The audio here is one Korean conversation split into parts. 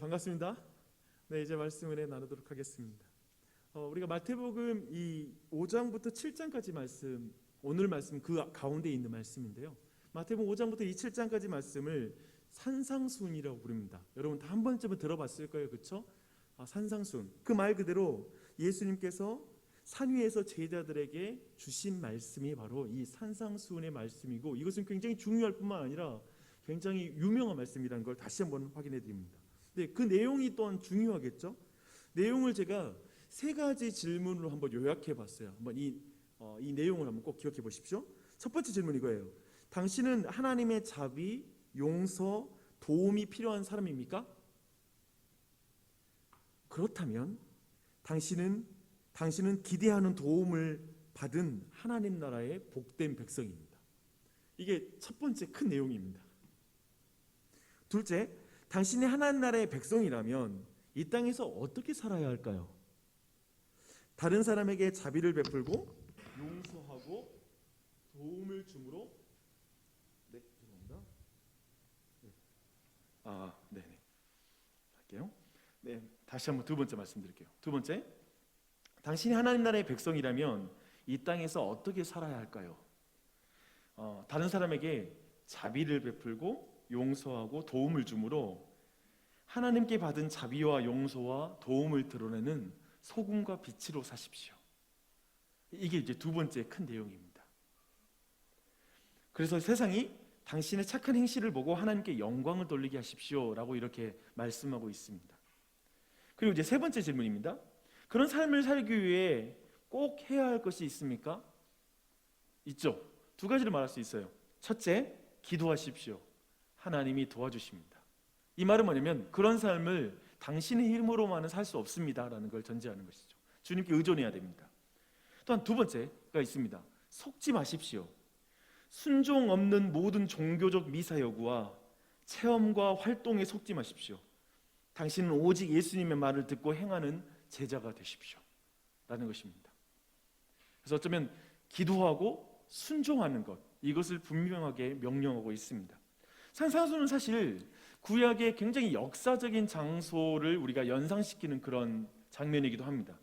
반갑습니다. 네, 이제 말씀을 나누도록 하겠습니다. 우리가 마태복음 이 5장부터 7장까지 말씀, 오늘 말씀 그 가운데 있는 말씀인데요. 마태복음 5장부터 이 7장까지 말씀을 산상수훈이라고 부릅니다. 여러분 다 한 번쯤은 들어봤을 거예요, 그렇죠? 산상수훈. 그 말 그대로 예수님께서 산 위에서 제자들에게 주신 말씀이 바로 이 산상수훈의 말씀이고, 이것은 굉장히 중요할 뿐만 아니라 굉장히 유명한 말씀이라는 걸 다시 한번 확인해 드립니다. 네, 그 내용이 또한 중요하겠죠. 내용을 제가 세 가지 질문으로 한번 요약해 봤어요. 한번 이 내용을 한번 꼭 기억해 보십시오. 첫 번째 질문 이거예요. 당신은 하나님의 자비, 용서, 도움이 필요한 사람입니까? 그렇다면 당신은 기대하는 도움을 받은 하나님 나라의 복된 백성입니다. 이게 첫 번째 큰 내용입니다. 둘째, 당신이 하나님 나라의 백성이라면 이 땅에서 어떻게 살아야 할까요? 다른 사람에게 자비를 베풀고 용서하고 도움을 줌으로. 네, 죄송합니다. 네네. 할게요. 네, 다시 한번 두 번째 말씀드릴게요. 두 번째, 당신이 하나님 나라의 백성이라면 이 땅에서 어떻게 살아야 할까요? 다른 사람에게 자비를 베풀고 용서하고 도움을 줌으로 하나님께 받은 자비와 용서와 도움을 드러내는 소금과 빛으로 사십시오. 이게 이제 두 번째 큰 내용입니다. 그래서 세상이 당신의 착한 행실을 보고 하나님께 영광을 돌리게 하십시오라고 이렇게 말씀하고 있습니다. 그리고 이제 세 번째 질문입니다. 그런 삶을 살기 위해 꼭 해야 할 것이 있습니까? 있죠. 두 가지를 말할 수 있어요. 첫째, 기도하십시오. 하나님이 도와주십니다. 이 말은 뭐냐면 그런 삶을 당신의 힘으로만은 살 수 없습니다라는 걸 전제하는 것이죠. 주님께 의존해야 됩니다. 또한 두 번째가 있습니다. 속지 마십시오. 순종 없는 모든 종교적 미사여구와 체험과 활동에 속지 마십시오. 당신은 오직 예수님의 말을 듣고 행하는 제자가 되십시오 라는 것입니다. 그래서 어쩌면 기도하고 순종하는 것, 이것을 분명하게 명령하고 있습니다. 산상수훈은 사실 구약의 굉장히 역사적인 장소를 우리가 연상시키는 그런 장면이기도 합니다.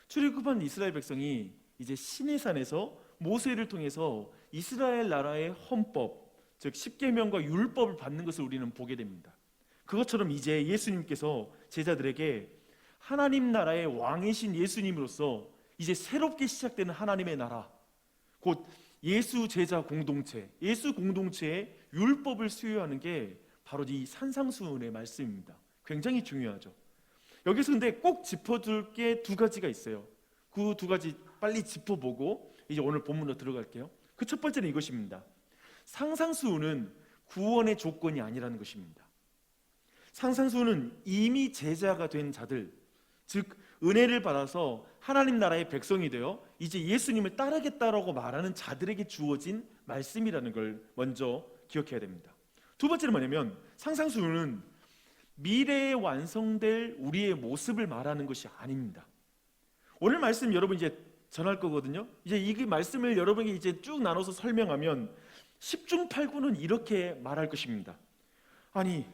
출애굽한 이스라엘 백성이 이제 시내산에서 모세를 통해서 이스라엘 나라의 헌법, 즉 십계명과 율법을 받는 것을 우리는 보게 됩니다. 그것처럼 이제 예수님께서 제자들에게 하나님 나라의 왕이신 예수님으로서 이제 새롭게 시작되는 하나님의 나라, 곧 예수 제자 공동체, 예수 공동체의 율법을 수여하는 게 바로 이 산상수훈의 말씀입니다. 굉장히 중요하죠. 여기서 근데 꼭 짚어둘 게 두 가지가 있어요. 그 두 가지 빨리 짚어보고 이제 오늘 본문으로 들어갈게요. 그 첫 번째는 이것입니다. 산상수훈은 구원의 조건이 아니라는 것입니다. 산상수훈은 이미 제자가 된 자들, 즉 은혜를 받아서 하나님 나라의 백성이 되어 이제 예수님을 따르겠다라고 말하는 자들에게 주어진 말씀이라는 걸 먼저 기억해야 됩니다. 두 번째는 뭐냐면 산상수훈은 미래에 완성될 우리의 모습을 말하는 것이 아닙니다. 오늘 말씀 여러분 이제 전할 거거든요. 이제 이 말씀을 여러분에게 이제 쭉 나눠서 설명하면 10중 8구는 이렇게 말할 것입니다. 아니,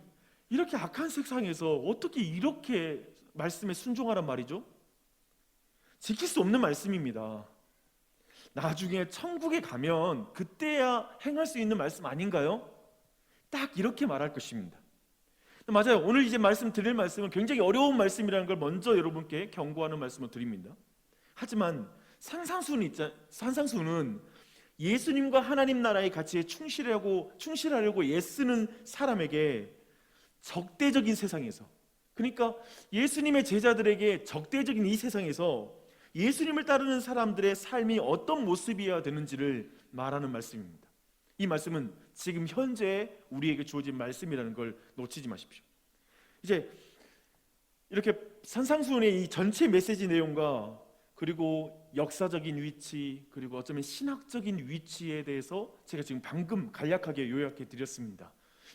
이렇게 악한 세상에서 어떻게 이렇게 말씀에 순종하란 말이죠? 지킬 수 없는 말씀입니다. 나중에 천국에 가면 그때야 행할 수 있는 말씀 아닌가요? 딱 이렇게 말할 것입니다. 맞아요. 오늘 이제 드릴 말씀은 굉장히 어려운 말씀이라는 걸 먼저 여러분께 경고하는 말씀을 드립니다. 하지만 산상수훈은 예수님과 하나님 나라의 가치에 충실하려고 애쓰는 사람에게 적대적인 세상에서, 그러니까 예수님의 제자들에게 적대적인 이 세상에서 예수님을 따르는 사람들의 삶이 어떤 모습이어야 되는지를 말하는 말씀입니다. 이 말씀은 지금 현재 우리에게 주어진 말씀이라는 걸 놓치지 마십시오. 이제 이렇게 산상수훈의 이 전체 메시지 내용과 그리고 역사적인 위치, 그리고 어쩌면 신학적인 위치에 대해서 제가 지금 방금 간략하게 요약해 드렸습니다.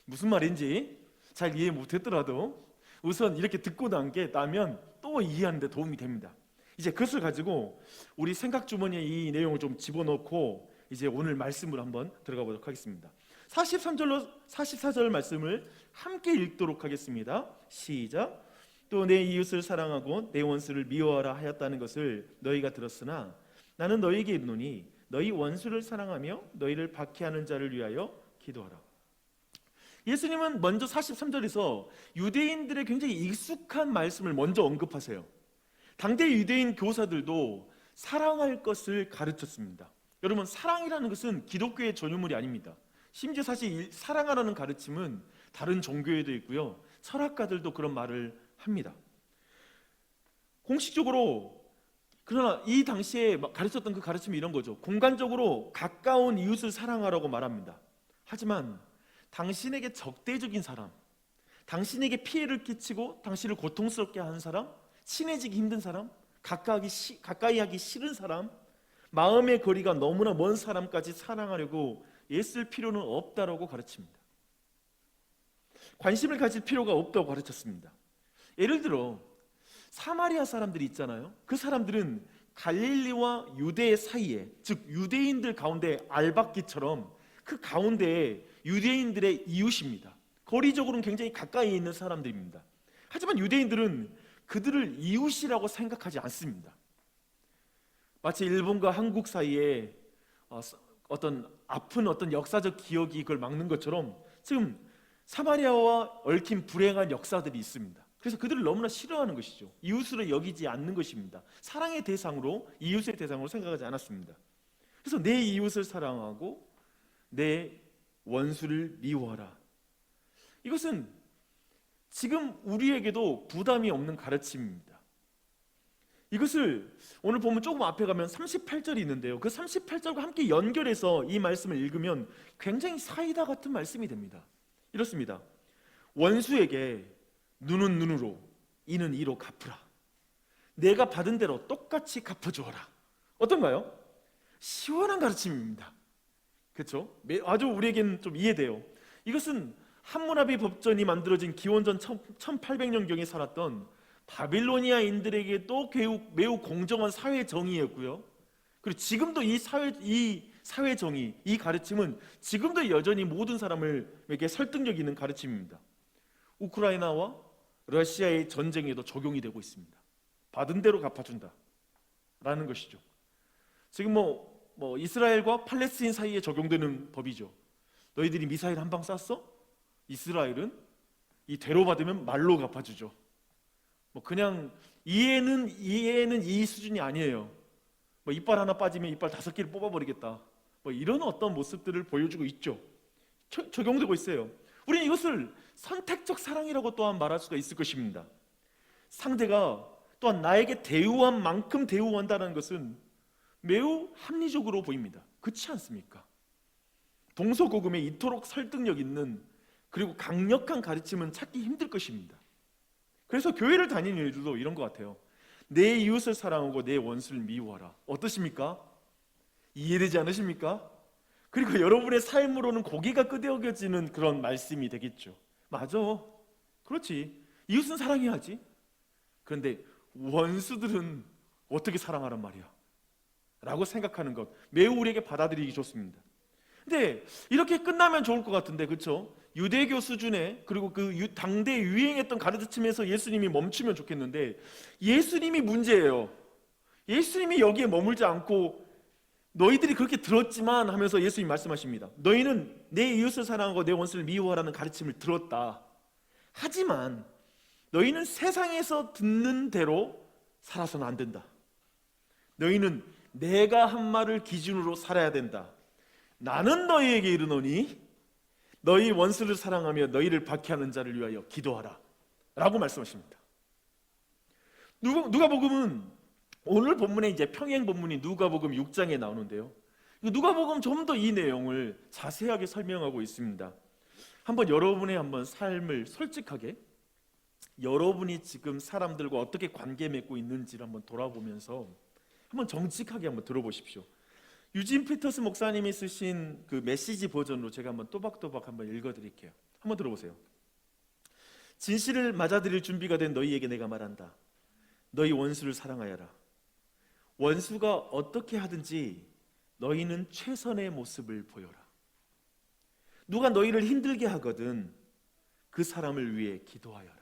무슨 말인지 잘 이해 못했더라도 우선 이렇게 듣고 나면 또 이해하는 데 도움이 됩니다. 이제 그것을 가지고 우리 생각 주머니에 이 내용을 좀 집어넣고 이제 오늘 말씀으로 한번 들어가 보도록 하겠습니다. 43절로 44절 말씀을 함께 읽도록 하겠습니다. 시작. 또 내 이웃을 사랑하고 내 원수를 미워하라 하였다는 것을 너희가 들었으나 나는 너희에게 이르노니 너희 원수를 사랑하며 너희를 박해하는 자를 위하여 기도하라. 예수님은 먼저 43절에서 유대인들의 굉장히 익숙한 말씀을 먼저 언급하세요. 당대 유대인 교사들도 사랑할 것을 가르쳤습니다. 여러분, 사랑이라는 것은 기독교의 전유물이 아닙니다. 심지어 사실 사랑하라는 가르침은 다른 종교에도 있고요, 철학가들도 그런 말을 합니다. 공식적으로, 그러나 이 당시에 가르쳤던 그 가르침이 이런 거죠. 공간적으로 가까운 이웃을 사랑하라고 말합니다. 하지만 당신에게 적대적인 사람, 당신에게 피해를 끼치고 당신을 고통스럽게 하는 사람, 친해지기 힘든 사람, 가까이 하기 싫은 사람, 마음의 거리가 너무나 먼 사람까지 사랑하려고 애쓸 필요는 없다라고 가르칩니다. 관심을 가질 필요가 없다고 가르쳤습니다. 예를 들어 사마리아 사람들이 있잖아요. 그 사람들은 갈릴리와 유대 사이에, 즉 유대인들 가운데 알박기처럼 그 가운데에 유대인들의 이웃입니다. 거리적으로는 굉장히 가까이 있는 사람들입니다. 하지만 유대인들은 그들을 이웃이라고 생각하지 않습니다. 마치 일본과 한국 사이에 어떤 아픈 어떤 역사적 기억이 그걸 막는 것처럼 지금 사마리아와 얽힌 불행한 역사들이 있습니다. 그래서 그들을 너무나 싫어하는 것이죠. 이웃으로 여기지 않는 것입니다. 사랑의 대상으로, 이웃의 대상으로 생각하지 않았습니다. 그래서 내 이웃을 사랑하고 내 원수를 미워하라. 이것은 지금 우리에게도 부담이 없는 가르침입니다. 이것을 오늘 보면 조금 앞에 가면 38절이 있는데요, 그 38절과 함께 연결해서 이 말씀을 읽으면 굉장히 사이다 같은 말씀이 됩니다. 이렇습니다. 원수에게 눈은 눈으로 이는 이로 갚으라. 내가 받은 대로 똑같이 갚아주어라. 어떤가요? 시원한 가르침입니다. 그렇죠? 아주 우리에게는 좀 이해돼요. 이것은 함무라비 법전이 만들어진 기원전 1800년경에 살았던 바빌로니아인들에게도 매우 공정한 사회 정의였고요, 그리고 지금도 이 사회 정의, 이 가르침은 지금도 여전히 모든 사람에게 설득력 있는 가르침입니다. 우크라이나와 러시아의 전쟁에도 적용이 되고 있습니다. 받은 대로 갚아준다 라는 것이죠. 지금 이스라엘과 팔레스틴 사이에 적용되는 법이죠. 너희들이 미사일 한 방 쐈어? 이스라엘은 이 대로 받으면 말로 갚아주죠. 그냥 이해는 이 수준이 아니에요. 이빨 하나 빠지면 이빨 5개를 뽑아버리겠다, 이런 어떤 모습들을 보여주고 있죠. 적용되고 있어요. 우리는 이것을 선택적 사랑이라고 또한 말할 수가 있을 것입니다. 상대가 또한 나에게 대우한 만큼 대우한다는 것은 매우 합리적으로 보입니다. 그렇지 않습니까? 동서고금에 이토록 설득력 있는 그리고 강력한 가르침은 찾기 힘들 것입니다. 그래서 교회를 다니는 이들도 이런 것 같아요. 내 이웃을 사랑하고 내 원수를 미워하라. 어떠십니까? 이해되지 않으십니까? 그리고 여러분의 삶으로는 고개가 끄덕여지는 그런 말씀이 되겠죠. 맞아, 그렇지, 이웃은 사랑해야지. 그런데 원수들은 어떻게 사랑하란 말이야? 라고 생각하는 것, 매우 우리에게 받아들이기 좋습니다. 근데 이렇게 끝나면 좋을 것 같은데, 그렇죠? 유대교 수준의, 그리고 그 당대 유행했던 가르침에서 예수님이 멈추면 좋겠는데 예수님이 문제예요. 예수님이 여기에 머물지 않고 너희들이 그렇게 들었지만 하면서 예수님이 말씀하십니다. 너희는 내 이웃을 사랑하고 내 원수를 미워하라는 가르침을 들었다. 하지만 너희는 세상에서 듣는 대로 살아서는 안 된다. 너희는 내가 한 말을 기준으로 살아야 된다. 나는 너희에게 이르노니 너희 원수를 사랑하며 너희를 박해하는 자를 위하여 기도하라 라고 말씀하십니다. 누가복음은 오늘 본문에 이제 평행 본문이 누가복음 6장에 나오는데요, 누가복음 좀 더 이 내용을 자세하게 설명하고 있습니다. 한번 여러분의 삶을 솔직하게, 여러분이 지금 사람들과 어떻게 관계 맺고 있는지를 한번 돌아보면서 한번 정직하게 한번 들어보십시오. 유진 피터스 목사님이 쓰신 그 메시지 버전으로 제가 한번 또박또박 한번 읽어드릴게요. 한번 들어보세요. 진실을 맞아들일 준비가 된 너희에게 내가 말한다. 너희 원수를 사랑하여라. 원수가 어떻게 하든지 너희는 최선의 모습을 보여라. 누가 너희를 힘들게 하거든 그 사람을 위해 기도하여라.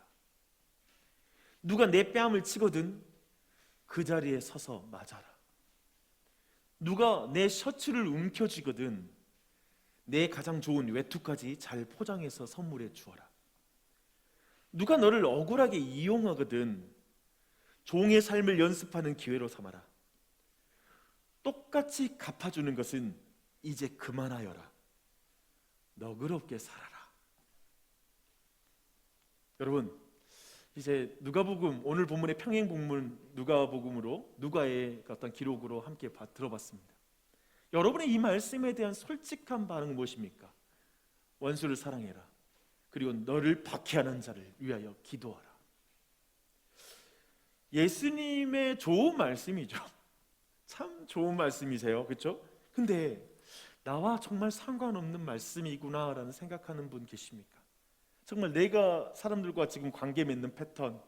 누가 내 뺨을 치거든 그 자리에 서서 맞아라. 누가 내 셔츠를 움켜쥐거든 내 가장 좋은 외투까지 잘 포장해서 선물해 주어라. 누가 너를 억울하게 이용하거든 종의 삶을 연습하는 기회로 삼아라. 똑같이 갚아주는 것은 이제 그만하여라. 너그럽게 살아라. 여러분, 이제 누가복음, 오늘 본문의 평행본문 누가복음으로 누가의 어떤 기록으로 함께 들어봤습니다. 여러분의 이 말씀에 대한 솔직한 반응은 무엇입니까? 원수를 사랑해라. 그리고 너를 박해하는 자를 위하여 기도하라. 예수님의 좋은 말씀이죠. 참 좋은 말씀이세요, 그렇죠? 근데 나와 정말 상관없는 말씀이구나라는 생각하는 분 계십니까? 정말 내가 사람들과 지금 관계 맺는 패턴,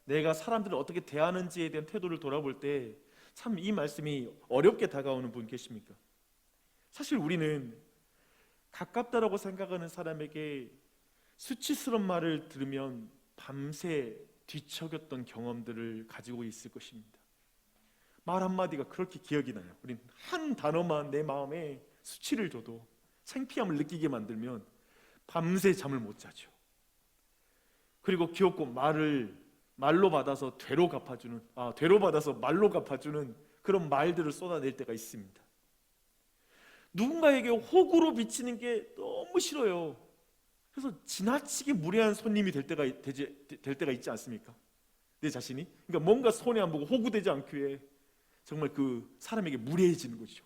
내가 사람들을 어떻게 대하는지에 대한 태도를 돌아볼 때 참 이 말씀이 어렵게 다가오는 분 계십니까? 사실 우리는 가깝다라고 생각하는 사람에게 수치스러운 말을 들으면 밤새 뒤척였던 경험들을 가지고 있을 것입니다. 말 한마디가 그렇게 기억이 나요. 우린 한 단어만 내 마음에 수치를 줘도 창피함을 느끼게 만들면 밤새 잠을 못 자죠. 그리고 귀엽고 말로 받아서 되로 갚아주는, 되로 받아서 말로 갚아주는 그런 말들을 쏟아낼 때가 있습니다. 누군가에게 호구로 비치는 게 너무 싫어요. 그래서 지나치게 무례한 손님이 될 때가 있지 않습니까? 내 자신이. 그러니까 뭔가 손해 안 보고 호구되지 않기 위해 정말 그 사람에게 무례해지는 거죠.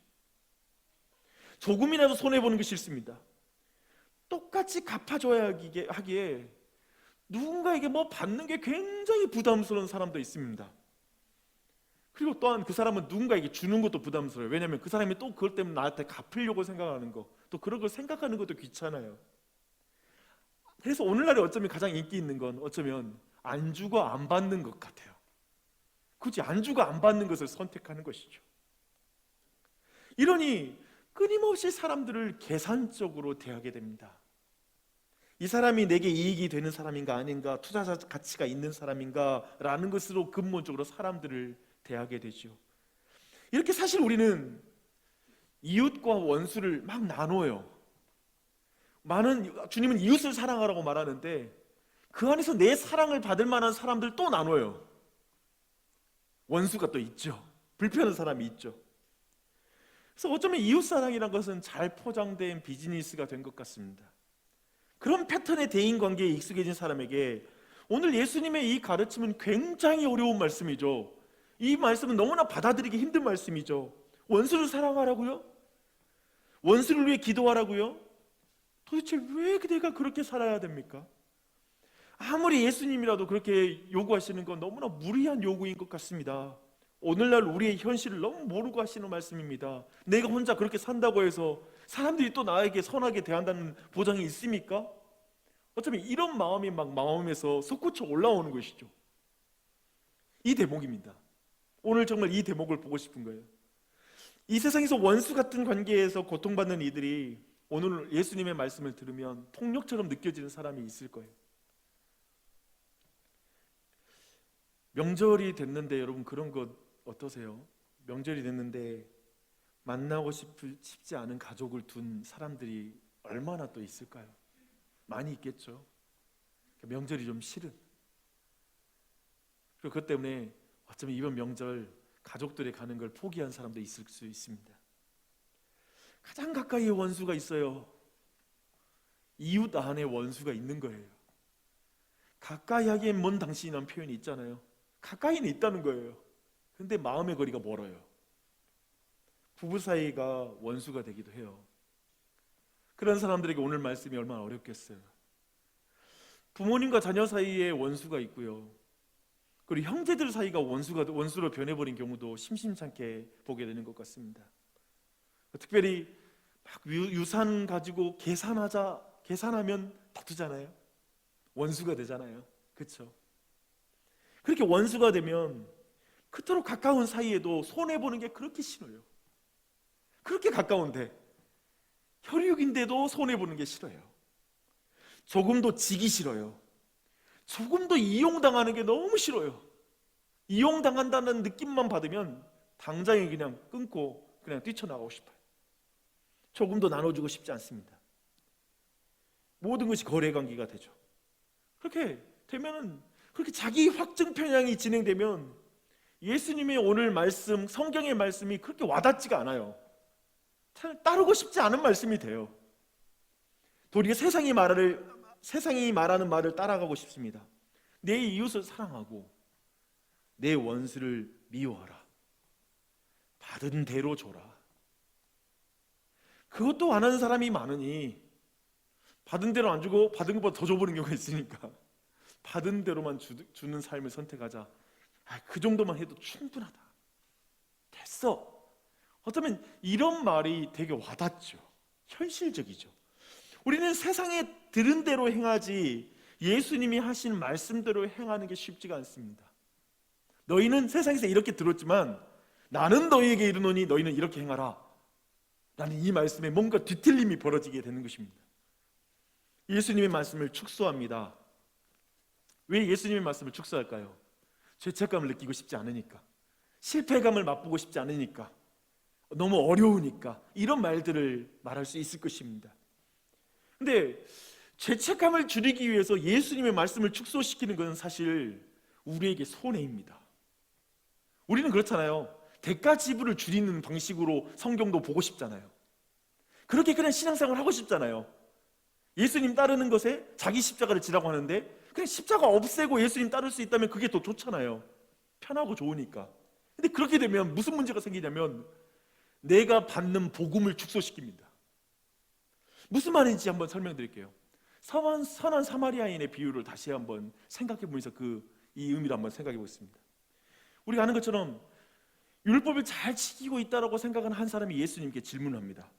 조금이라도 손해 보는 게 싫습니다. 똑같이 갚아줘야 하기에 누군가에게 뭐 받는 게 굉장히 부담스러운 사람도 있습니다. 그리고 또한 그 사람은 누군가에게 주는 것도 부담스러워요. 왜냐하면 그 사람이 또 그것 때문에 나한테 갚으려고 생각하는 거, 또 그런 걸 생각하는 것도 귀찮아요. 그래서 오늘날에 어쩌면 가장 인기 있는 건 어쩌면 안 주고 안 받는 것 같아요. 굳이 안 주고 안 받는 것을 선택하는 것이죠. 이러니 끊임없이 사람들을 계산적으로 대하게 됩니다. 이 사람이 내게 이익이 되는 사람인가 아닌가, 투자자 가치가 있는 사람인가 라는 것으로 근본적으로 사람들을 대하게 되죠. 이렇게 사실 우리는 이웃과 원수를 막 나눠요. 주님은 이웃을 사랑하라고 말하는데 그 안에서 내 사랑을 받을 만한 사람들 또 나눠요. 원수가 또 있죠. 불편한 사람이 있죠. 그래서 어쩌면 이웃사랑이란 것은 잘 포장된 비즈니스가 된 것 같습니다. 그런 패턴의 대인관계에 익숙해진 사람에게 오늘 예수님의 이 가르침은 굉장히 어려운 말씀이죠. 이 말씀은 너무나 받아들이기 힘든 말씀이죠. 원수를 사랑하라고요? 원수를 위해 기도하라고요? 도대체 왜 내가 그렇게 살아야 됩니까? 아무리 예수님이라도 그렇게 요구하시는 건 너무나 무리한 요구인 것 같습니다. 오늘날 우리의 현실을 너무 모르고 하시는 말씀입니다. 내가 혼자 그렇게 산다고 해서 사람들이 또 나에게 선하게 대한다는 보장이 있습니까? 어쩌면 이런 마음이 막 마음에서 솟구쳐 올라오는 것이죠. 이 대목입니다. 오늘 정말 이 대목을 보고 싶은 거예요. 이 세상에서 원수 같은 관계에서 고통받는 이들이 오늘 예수님의 말씀을 들으면 폭력처럼 느껴지는 사람이 있을 거예요. 명절이 됐는데 여러분 그런 것 어떠세요? 명절이 됐는데 만나고 싶지 않은 가족을 둔 사람들이 얼마나 또 있을까요? 많이 있겠죠. 명절이 좀 싫은. 그리고 그것 때문에 어쩌면 이번 명절 가족들이 가는 걸 포기한 사람도 있을 수 있습니다. 가장 가까이에 원수가 있어요. 이웃 안에 원수가 있는 거예요. 가까이 하기엔 먼 당신이라는 표현이 있잖아요. 가까이는 있다는 거예요. 근데 마음의 거리가 멀어요. 부부 사이가 원수가 되기도 해요. 그런 사람들에게 오늘 말씀이 얼마나 어렵겠어요. 부모님과 자녀 사이에 원수가 있고요. 그리고 형제들 사이가 원수로 변해버린 경우도 심심찮게 보게 되는 것 같습니다. 특별히 막 유산 가지고 계산하면 다투잖아요. 원수가 되잖아요. 그렇죠? 그렇게 원수가 되면 그토록 가까운 사이에도 손해보는 게 그렇게 싫어요. 그렇게 가까운데 혈육인데도 손해보는 게 싫어요. 조금도 지기 싫어요. 조금도 이용당하는 게 너무 싫어요. 이용당한다는 느낌만 받으면 당장에 그냥 끊고 그냥 뛰쳐나가고 싶어요. 조금도 나눠주고 싶지 않습니다. 모든 것이 거래관계가 되죠. 그렇게 되면은, 그렇게 자기 확증 편향이 진행되면 예수님의 오늘 말씀, 성경의 말씀이 그렇게 와닿지가 않아요. 따르고 싶지 않은 말씀이 돼요. 도리어 세상이 말하는 말을 따라가고 싶습니다. 내 이웃을 사랑하고 내 원수를 미워하라. 받은 대로 줘라. 그것도 안 하는 사람이 많으니 받은 대로 안 주고 받은 것보다 더 줘버리는 경우가 있으니까 받은 대로만 주는 삶을 선택하자. 그 정도만 해도 충분하다. 됐어. 어쩌면 이런 말이 되게 와닿죠. 현실적이죠. 우리는 세상에 들은 대로 행하지 예수님이 하신 말씀대로 행하는 게 쉽지가 않습니다. 너희는 세상에서 이렇게 들었지만 나는 너희에게 이르노니 너희는 이렇게 행하라 라는 이 말씀에 뭔가 뒤틀림이 벌어지게 되는 것입니다. 예수님의 말씀을 축소합니다. 왜 예수님의 말씀을 축소할까요? 죄책감을 느끼고 싶지 않으니까, 실패감을 맛보고 싶지 않으니까, 너무 어려우니까 이런 말들을 말할 수 있을 것입니다. 근데 죄책감을 줄이기 위해서 예수님의 말씀을 축소시키는 것은 사실 우리에게 손해입니다. 우리는 그렇잖아요. 대가 지불을 줄이는 방식으로 성경도 보고 싶잖아요. 그렇게 그냥 신앙생활을 하고 싶잖아요. 예수님 따르는 것에 자기 십자가를 지라고 하는데 그냥 십자가 없애고 예수님 따를 수 있다면 그게 더 좋잖아요. 편하고 좋으니까. 근데 그렇게 되면 무슨 문제가 생기냐면 내가 받는 복음을 축소시킵니다. 무슨 말인지 한번 설명드릴게요. 선한 사마리아인의 비유를 다시 한번 생각해 보면서 이 의미를 한번 생각해 보겠습니다. 우리가 아는 것처럼 율법을 잘 지키고 있다고 생각하는 한 사람이 예수님께 질문합니다.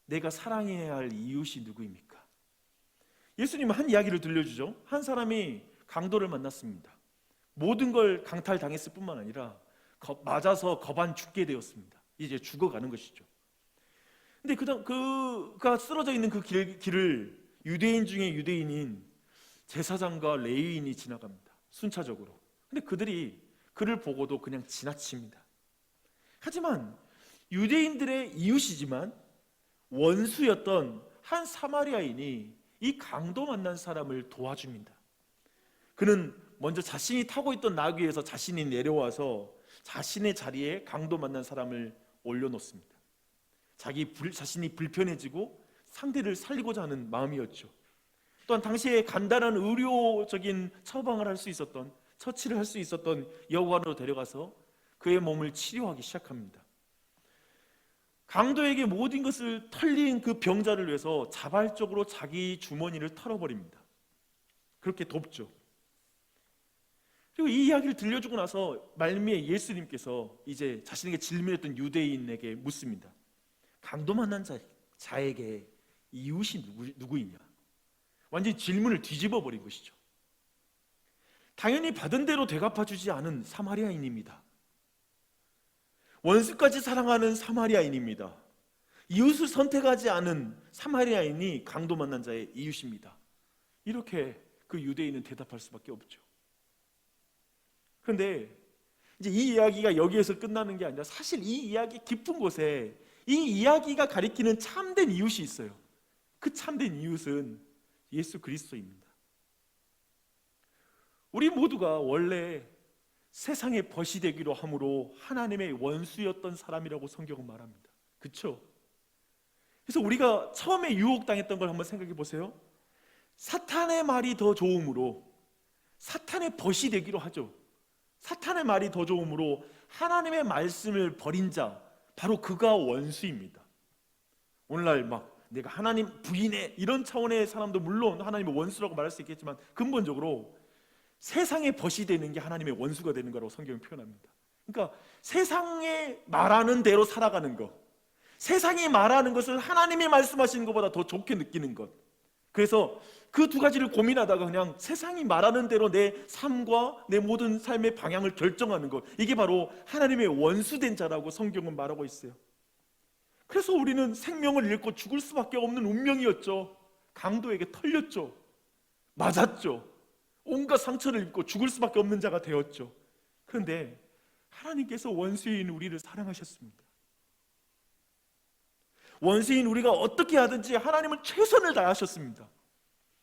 내가 사랑해야 할 이웃이 누구입니까? 예수님은 한 이야기를 들려주죠. 한 사람이 강도를 만났습니다. 모든 걸 강탈당했을 뿐만 아니라 맞아서 거반 죽게 되었습니다. 이제 죽어가는 것이죠. 근데 그가 쓰러져 있는 그 길을 유대인 중에 유대인인 제사장과 레위인이 지나갑니다. 순차적으로. 근데 그들이 그를 보고도 그냥 지나칩니다. 하지만 유대인들의 이웃이지만 원수였던 한 사마리아인이 이 강도 만난 사람을 도와줍니다. 그는 먼저 자신이 타고 있던 나귀 위에서 자신이 내려와서 자신의 자리에 강도 만난 사람을 올려놓습니다. 자신이 불편해지고 상대를 살리고자 하는 마음이었죠. 또한 당시에 간단한 의료적인 처방을 할 수 있었던, 처치를 할 수 있었던 여관으로 데려가서 그의 몸을 치료하기 시작합니다. 강도에게 모든 것을 털린 그 병자를 위해서 자발적으로 자기 주머니를 털어버립니다. 그렇게 돕죠. 그리고 이 이야기를 들려주고 나서 말미에 예수님께서 이제 자신에게 질문했던 유대인에게 묻습니다. 강도 만난 자에게 이웃이 누구이냐? 완전히 질문을 뒤집어 버린 것이죠. 당연히 받은 대로 되갚아주지 않은 사마리아인입니다. 원수까지 사랑하는 사마리아인입니다. 이웃을 선택하지 않은 사마리아인이 강도 만난 자의 이웃입니다. 이렇게 그 유대인은 대답할 수밖에 없죠. 그런데 이제 이 이야기가 여기에서 끝나는 게 아니라 사실 이 이야기 깊은 곳에 이 이야기가 가리키는 참된 이웃이 있어요. 그 참된 이웃은 예수 그리스도입니다. 우리 모두가 원래 세상의 벗이 되기로 함으로 하나님의 원수였던 사람이라고 성경은 말합니다. 그렇죠? 그래서 우리가 처음에 유혹당했던 걸 한번 생각해 보세요. 사탄의 말이 더 좋음으로 사탄의 벗이 되기로 하죠. 사탄의 말이 더 좋음으로 하나님의 말씀을 버린 자, 바로 그가 원수입니다. 오늘날 막 내가 하나님 부인해 이런 차원의 사람도 물론 하나님의 원수라고 말할 수 있겠지만 근본적으로 세상의 벗이 되는 게 하나님의 원수가 되는 거라고 성경이 표현합니다. 그러니까 세상에 말하는 대로 살아가는 것, 세상이 말하는 것을 하나님이 말씀하시는 것보다 더 좋게 느끼는 것. 그래서 그 두 가지를 고민하다가 그냥 세상이 말하는 대로 내 삶과 내 모든 삶의 방향을 결정하는 것, 이게 바로 하나님의 원수된 자라고 성경은 말하고 있어요. 그래서 우리는 생명을 잃고 죽을 수밖에 없는 운명이었죠. 강도에게 털렸죠. 맞았죠. 온갖 상처를 입고 죽을 수밖에 없는 자가 되었죠. 그런데 하나님께서 원수인 우리를 사랑하셨습니다. 원수인 우리가 어떻게 하든지 하나님은 최선을 다하셨습니다.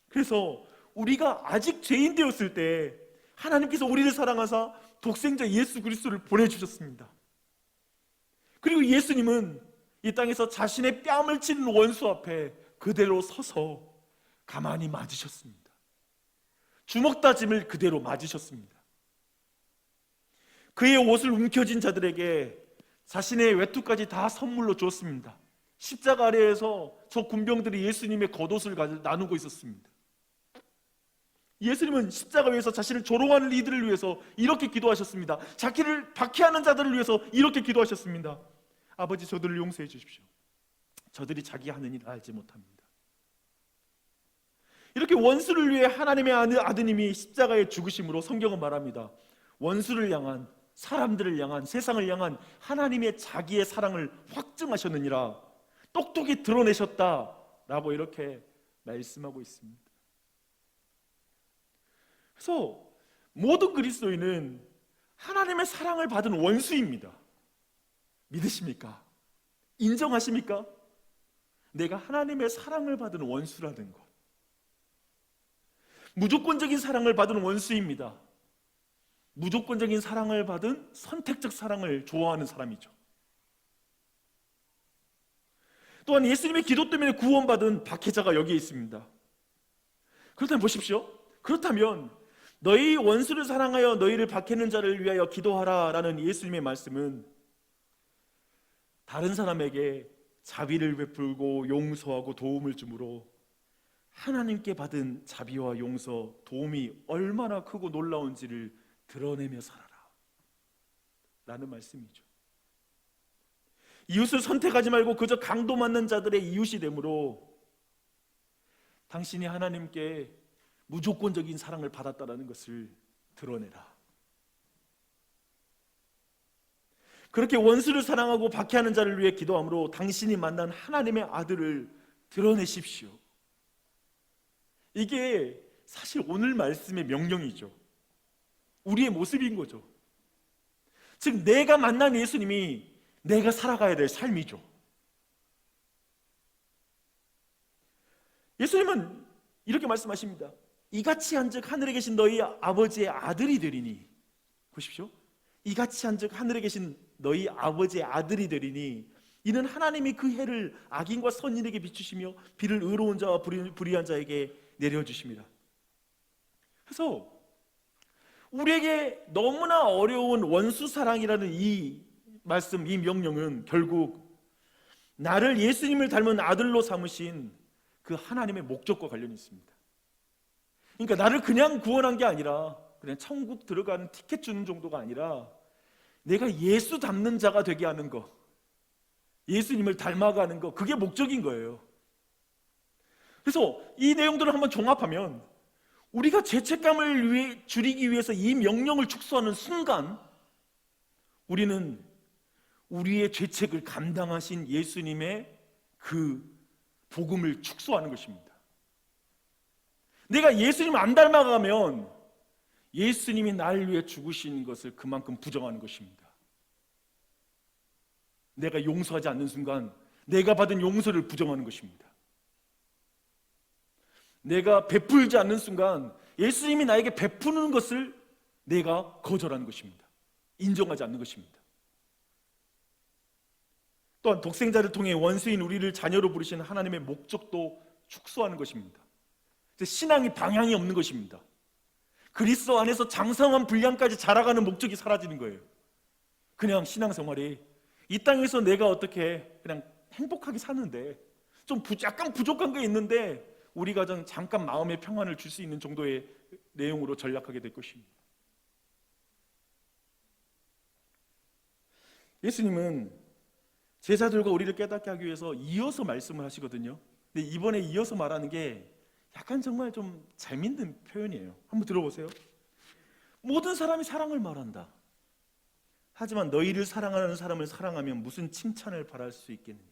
그래서 우리가 아직 죄인 되었을 때 하나님께서 우리를 사랑하사 독생자 예수 그리스도를 보내주셨습니다. 그리고 예수님은 이 땅에서 자신의 뺨을 치는 원수 앞에 그대로 서서 가만히 맞으셨습니다. 주먹 다짐을 그대로 맞으셨습니다. 그의 옷을 움켜쥔 자들에게 자신의 외투까지 다 선물로 주었습니다. 십자가 아래에서 저 군병들이 예수님의 겉옷을 나누고 있었습니다. 예수님은 십자가 위에서 자신을 조롱하는 이들을 위해서 이렇게 기도하셨습니다. 자기를 박해하는 자들을 위해서 이렇게 기도하셨습니다. 아버지, 저들을 용서해 주십시오. 저들이 자기 하는 일을 알지 못합니다. 이렇게 원수를 위해 하나님의 아드님이 십자가에 죽으심으로 성경은 말합니다. 원수를 향한, 사람들을 향한, 세상을 향한 하나님의 자기의 사랑을 확증하셨느니라, 똑똑히 드러내셨다라고 이렇게 말씀하고 있습니다. 그래서 모든 그리스도인은 하나님의 사랑을 받은 원수입니다. 믿으십니까? 인정하십니까? 내가 하나님의 사랑을 받은 원수라는 것. 무조건적인 사랑을 받은 원수입니다. 무조건적인 사랑을 받은 선택적 사랑을 좋아하는 사람이죠. 또한 예수님의 기도 때문에 구원받은 박해자가 여기에 있습니다. 그렇다면 보십시오. 그렇다면 너희 원수를 사랑하여 너희를 박해는 자를 위하여 기도하라 라는 예수님의 말씀은 다른 사람에게 자비를 베풀고 용서하고 도움을 주므로 하나님께 받은 자비와 용서, 도움이 얼마나 크고 놀라운지를 드러내며 살아라 라는 말씀이죠. 이웃을 선택하지 말고 그저 강도 맞는 자들의 이웃이 되므로 당신이 하나님께 무조건적인 사랑을 받았다는 것을 드러내라. 그렇게 원수를 사랑하고 박해하는 자를 위해 기도함으로 당신이 만난 하나님의 아들을 드러내십시오. 이게 사실 오늘 말씀의 명령이죠. 우리의 모습인 거죠. 즉 내가 만난 예수님이 내가 살아가야 될 삶이죠. 예수님은 이렇게 말씀하십니다. 이같이 한즉 하늘에 계신 너희 아버지의 아들이 되리니, 보십시오. 이같이 한즉 하늘에 계신 너희 아버지의 아들이 되리니 이는 하나님이 그 해를 악인과 선인에게 비추시며 비를 의로운 자와 불의한 자에게 내려주십니다. 그래서 우리에게 너무나 어려운 원수 사랑이라는 이 말씀, 이 명령은 결국 나를 예수님을 닮은 아들로 삼으신 그 하나님의 목적과 관련이 있습니다. 그러니까 나를 그냥 구원한 게 아니라 그냥 천국 들어가는 티켓 주는 정도가 아니라 내가 예수 닮는 자가 되게 하는 거, 예수님을 닮아가는 거, 그게 목적인 거예요. 그래서 이 내용들을 한번 종합하면 우리가 죄책감을 줄이기 위해서 이 명령을 축소하는 순간 우리는 우리의 죄책을 감당하신 예수님의 그 복음을 축소하는 것입니다. 내가 예수님을 안 닮아가면 예수님이 나를 위해 죽으신 것을 그만큼 부정하는 것입니다. 내가 용서하지 않는 순간 내가 받은 용서를 부정하는 것입니다. 내가 베풀지 않는 순간 예수님이 나에게 베푸는 것을 내가 거절하는 것입니다. 인정하지 않는 것입니다. 또한 독생자를 통해 원수인 우리를 자녀로 부르시는 하나님의 목적도 축소하는 것입니다. 신앙이 방향이 없는 것입니다. 그리스도 안에서 장성한 분량까지 자라가는 목적이 사라지는 거예요. 그냥 신앙생활이 이 땅에서 내가 어떻게 그냥 행복하게 사는데 좀 약간 부족한 게 있는데 우리 가정 잠깐 마음의 평안을 줄 수 있는 정도의 내용으로 전락하게 될 것입니다. 예수님은 제자들과 우리를 깨닫게 하기 위해서 이어서 말씀을 하시거든요. 근데 이번에 이어서 말하는 게 약간 정말 좀 재밌는 표현이에요. 한번 들어보세요. 모든 사람이 사랑을 말한다. 하지만 너희를 사랑하는 사람을 사랑하면 무슨 칭찬을 바랄 수 있겠느냐.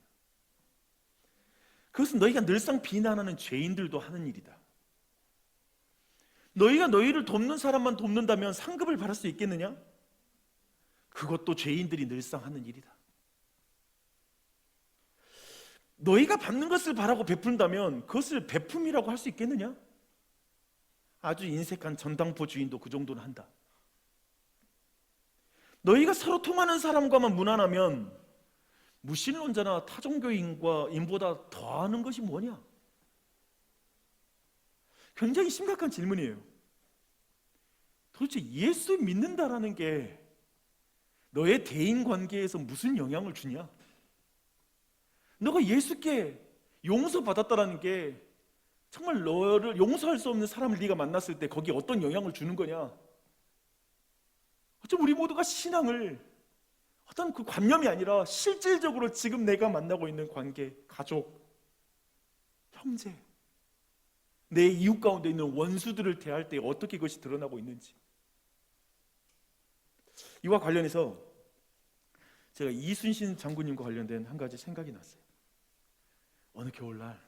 그것은 너희가 늘상 비난하는 죄인들도 하는 일이다. 너희가 너희를 돕는 사람만 돕는다면 상급을 받을 수 있겠느냐? 그것도 죄인들이 늘상 하는 일이다. 너희가 받는 것을 바라고 베푼다면 그것을 베품이라고 할 수 있겠느냐? 아주 인색한 전당포 주인도 그 정도는 한다. 너희가 서로 통하는 사람과만 무난하면 무신론자나 타종교인과 인보다 더하는 것이 뭐냐? 굉장히 심각한 질문이에요. 도대체 예수 믿는다라는 게 너의 대인 관계에서 무슨 영향을 주냐? 너가 예수께 용서받았다라는 게 정말 너를 용서할 수 없는 사람을 네가 만났을 때 거기에 어떤 영향을 주는 거냐? 어쩜 우리 모두가 신앙을 어떤 그 관념이 아니라 실질적으로 지금 내가 만나고 있는 관계, 가족, 형제, 내 이웃 가운데 있는 원수들을 대할 때 어떻게 그것이 드러나고 있는지. 이와 관련해서 제가 이순신 장군님과 관련된 한 가지 생각이 났어요. 어느 겨울날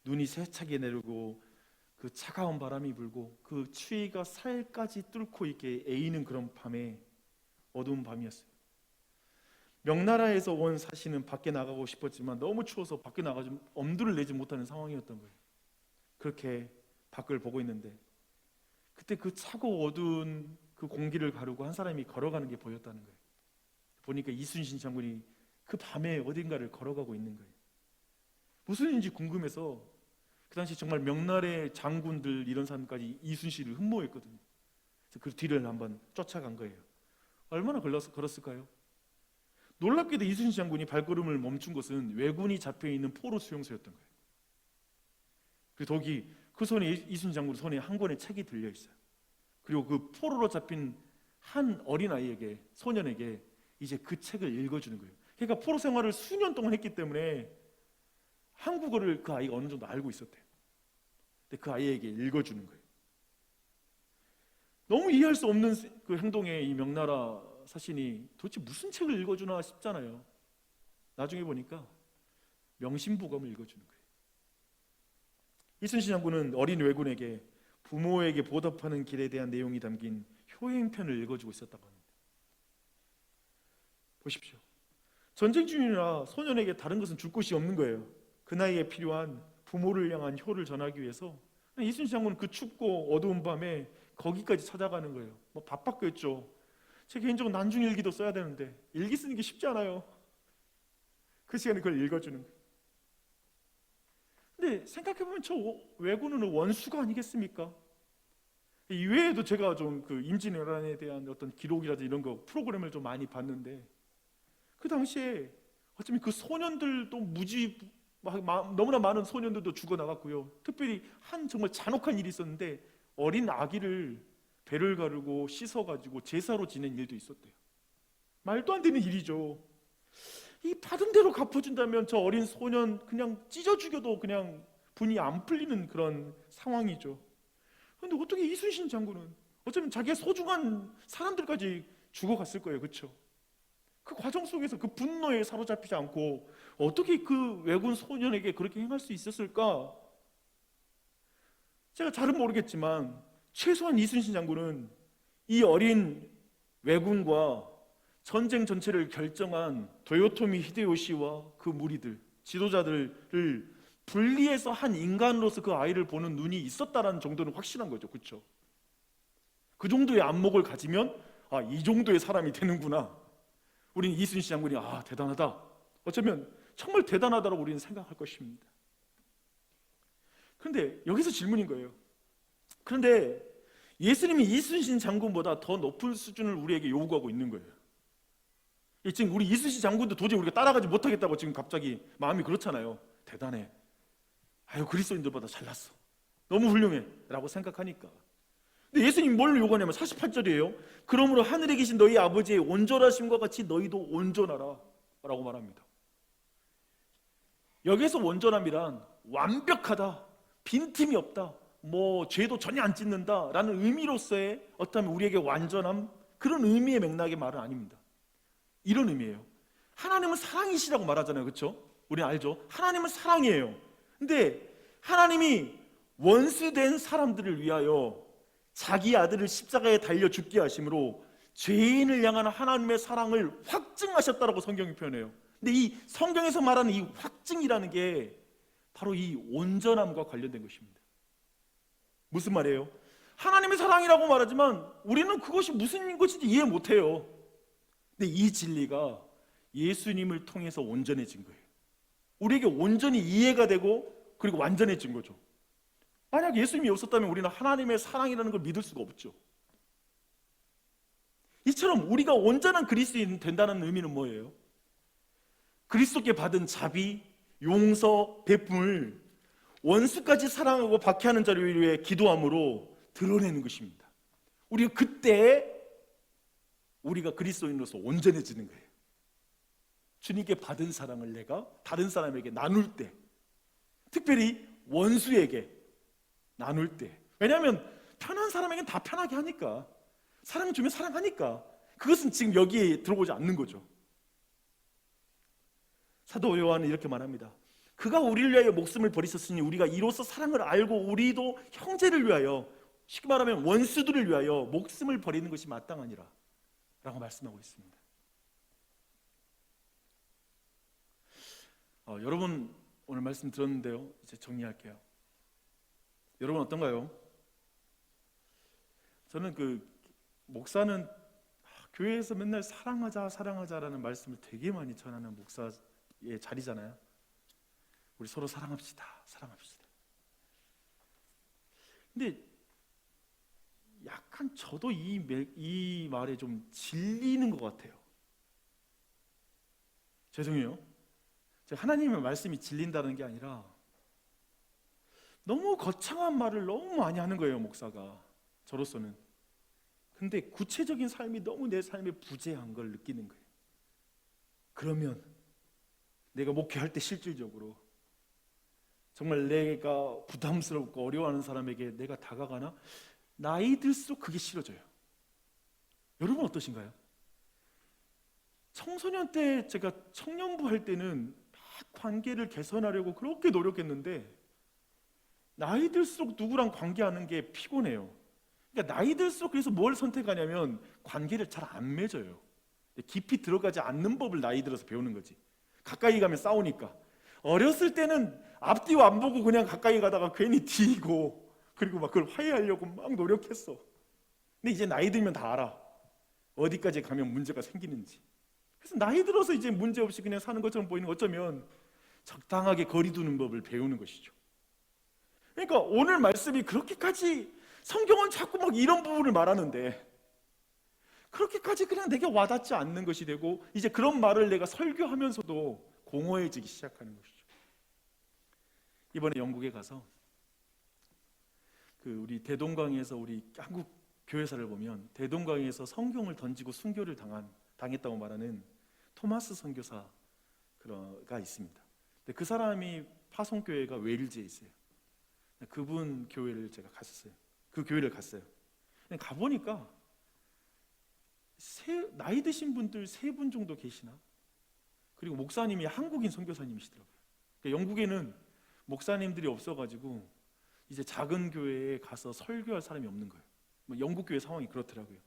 눈이 세차게 내리고 그 차가운 바람이 불고 그 추위가 살까지 뚫고 이렇게 에이는 그런 밤에, 어두운 밤이었어요. 명나라에서 온 사신은 밖에 나가고 싶었지만 너무 추워서 밖에 나가지 엄두를 내지 못하는 상황이었던 거예요. 그렇게 밖을 보고 있는데 그때 그 차고 어두운 그 공기를 가르고 한 사람이 걸어가는 게 보였다는 거예요. 보니까 이순신 장군이 그 밤에 어딘가를 걸어가고 있는 거예요. 무슨 일인지 궁금해서 그 당시 정말 명나라의 장군들 이런 사람까지 이순신을 흠모했거든요. 그래서 그 뒤를 한번 쫓아간 거예요. 얼마나 걸었을까요? 놀랍게도 이순신 장군이 발걸음을 멈춘 것은 왜군이 잡혀있는 포로 수용소였던 거예요. 그리고 거기 그 손에, 이순신 장군 손에 한 권의 책이 들려 있어요. 그리고 그 포로로 잡힌 한 어린아이에게, 소년에게 이제 그 책을 읽어주는 거예요. 그러니까 포로 생활을 수년 동안 했기 때문에 한국어를 그 아이가 어느 정도 알고 있었대요. 근데 그 아이에게 읽어주는 거예요. 너무 이해할 수 없는 그 행동에 이 명나라 사신이 도대체 무슨 책을 읽어주나 싶잖아요. 나중에 보니까 명심보감을 읽어주는 거예요. 이순신 장군은 어린 왜군에게 부모에게 보답하는 길에 대한 내용이 담긴 효행편을 읽어주고 있었다고 합니다. 보십시오. 전쟁 중이라 소년에게 다른 것은 줄 것이 없는 거예요. 그 나이에 필요한 부모를 향한 효를 전하기 위해서 이순신 장군은 그 춥고 어두운 밤에 거기까지 찾아가는 거예요. 뭐 바빴겠죠. 제 개인적으로 난중일기도 써야 되는데 일기 쓰는 게 쉽지 않아요. 그 시간에 그걸 읽어주는 거예요. 근데 생각해보면 저 왜군은 원수가 아니겠습니까? 이외에도 제가 좀 그 임진왜란에 대한 어떤 기록이라든지 이런 거 프로그램을 좀 많이 봤는데 그 당시에 어쩌면 그 소년들도 너무나 많은 소년들도 죽어나갔고요. 특별히 한 정말 잔혹한 일이 있었는데 어린 아기를 배를 가르고 씻어가지고 제사로 지낸 일도 있었대요. 말도 안 되는 일이죠. 이 받은 대로 갚아준다면 저 어린 소년 그냥 찢어 죽여도 그냥 분이 안 풀리는 그런 상황이죠. 그런데 어떻게 이순신 장군은 어쩌면 자기의 소중한 사람들까지 죽어갔을 거예요. 그렇죠? 그 과정 속에서 그 분노에 사로잡히지 않고 어떻게 그 왜군 소년에게 그렇게 행할 수 있었을까? 제가 잘은 모르겠지만 최소한 이순신 장군은 이 어린 왜군과 전쟁 전체를 결정한 도요토미 히데요시와 그 무리들, 지도자들을 분리해서 한 인간으로서 그 아이를 보는 눈이 있었다라는 정도는 확실한 거죠. 그렇죠? 그 정도의 안목을 가지면 이 정도의 사람이 되는구나. 우리는 이순신 장군이 대단하다. 어쩌면 정말 대단하다고 우리는 생각할 것입니다. 그런데 여기서 질문인 거예요. 그런데 예수님이 이순신 장군보다 더 높은 수준을 우리에게 요구하고 있는 거예요. 지금 우리 이순신 장군도 도저히 우리가 따라가지 못하겠다고 지금 갑자기 마음이 그렇잖아요. 대단해. 그리스도인들보다 잘났어. 너무 훌륭해. 라고 생각하니까. 근데 예수님이 뭘 요구하냐면 48절이에요. 그러므로 하늘에 계신 너희 아버지의 온전하심과 같이 너희도 온전하라. 라고 말합니다. 여기서 온전함이란 완벽하다. 빈틈이 없다. 죄도 전혀 안 짓는다. 라는 의미로서의 어떠하면 우리에게 완전함, 그런 의미의 맥락의 말은 아닙니다. 이런 의미예요. 하나님은 사랑이시라고 말하잖아요. 그렇죠? 우리는 알죠? 하나님은 사랑이에요. 근데 하나님이 원수된 사람들을 위하여 자기 아들을 십자가에 달려 죽게 하심으로 죄인을 향한 하나님의 사랑을 확증하셨다라고 성경이 표현해요. 근데 이 성경에서 말하는 이 확증이라는 게 바로 이 온전함과 관련된 것입니다. 무슨 말이에요? 하나님의 사랑이라고 말하지만 우리는 그것이 무슨 것인지 이해 못해요. 근데 이 진리가 예수님을 통해서 온전해진 거예요. 우리에게 온전히 이해가 되고 그리고 완전해진 거죠. 만약 예수님이 없었다면 우리는 하나님의 사랑이라는 걸 믿을 수가 없죠. 이처럼 우리가 온전한 그리스도인 된다는 의미는 뭐예요? 그리스도께 받은 자비, 용서, 베품을 원수까지 사랑하고 박해하는 자를 위해 기도함으로 드러내는 것입니다. 우리가 그때 우리가 그리스도인으로서 온전해지는 거예요. 주님께 받은 사랑을 내가 다른 사람에게 나눌 때, 특별히 원수에게 나눌 때, 왜냐하면 편한 사람에게는 다 편하게 하니까, 사랑 주면 사랑하니까, 그것은 지금 여기에 들어오지 않는 거죠. 사도 요한은 이렇게 말합니다. 그가 우리를 위하여 목숨을 버리셨으니 우리가 이로써 사랑을 알고 우리도 형제를 위하여, 쉽게 말하면 원수들을 위하여 목숨을 버리는 것이 마땅하니라 라고 말씀하고 있습니다. 여러분 오늘 말씀 들었는데요, 이제 정리할게요. 여러분 어떤가요? 저는 목사는 교회에서 맨날 사랑하자 사랑하자라는 말씀을 되게 많이 전하는 목사의 자리잖아요. 우리 서로 사랑합시다, 사랑합시다. 근데 약간 저도 이 말에 좀 질리는 것 같아요. 죄송해요. 하나님의 말씀이 질린다는 게 아니라 너무 거창한 말을 너무 많이 하는 거예요, 목사가. 저로서는. 근데 구체적인 삶이 너무 내 삶에 부재한 걸 느끼는 거예요. 그러면 내가 목회할 때 실질적으로 정말 내가 부담스럽고 어려워하는 사람에게 내가 다가가나? 나이 들수록 그게 싫어져요. 여러분 어떠신가요? 청소년 때 제가 청년부 할 때는 막 관계를 개선하려고 그렇게 노력했는데 나이 들수록 누구랑 관계하는 게 피곤해요. 그러니까 나이 들수록 그래서 뭘 선택하냐면 관계를 잘 안 맺어요. 깊이 들어가지 않는 법을 나이 들어서 배우는 거지. 가까이 가면 싸우니까. 어렸을 때는 앞뒤 안 보고 그냥 가까이 가다가 괜히 뒤이고 그리고 막 그걸 화해하려고 막 노력했어. 근데 이제 나이 들면 다 알아. 어디까지 가면 문제가 생기는지. 그래서 나이 들어서 이제 문제 없이 그냥 사는 것처럼 보이는 거 어쩌면 적당하게 거리 두는 법을 배우는 것이죠. 그러니까 오늘 말씀이 그렇게까지 성경은 자꾸 막 이런 부분을 말하는데 그렇게까지 그냥 내게 와닿지 않는 것이 되고 이제 그런 말을 내가 설교하면서도 공허해지기 시작하는 것이죠. 이번에 영국에 가서 우리 대동강에서 우리 한국 교회사를 보면 대동강에서 성경을 던지고 순교를 당했다고 말하는 토마스 선교사가 있습니다. 근데 그 사람이 파송교회가 웨일즈에 있어요. 그분 교회를 제가 갔었어요. 그 교회를 갔어요. 가보니까 나이 드신 분들 3분 정도 계시나? 그리고 목사님이 한국인 선교사님이시더라고요. 그러니까 영국에는 목사님들이 없어가지고 이제 작은 교회에 가서 설교할 사람이 없는 거예요. 영국 교회 상황이 그렇더라고요.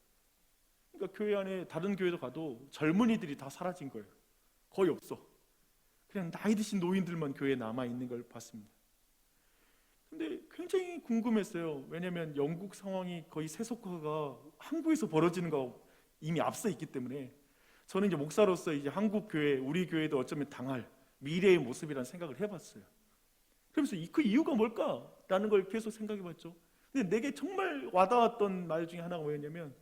그러니까 교회 안에 다른 교회도 가도 젊은이들이 다 사라진 거예요. 거의 없어. 그냥 나이 드신 노인들만 교회에 남아있는 걸 봤습니다. 근데 굉장히 궁금했어요. 왜냐하면 영국 상황이 거의 세속화가 한국에서 벌어지는 거 이미 앞서 있기 때문에 저는 이제 목사로서 이제 한국 교회, 우리 교회도 어쩌면 당할 미래의 모습이라는 생각을 해봤어요. 그러면서 그 이유가 뭘까라는 걸 계속 생각해봤죠. 근데 내게 정말 와닿았던 말 중에 하나가 뭐였냐면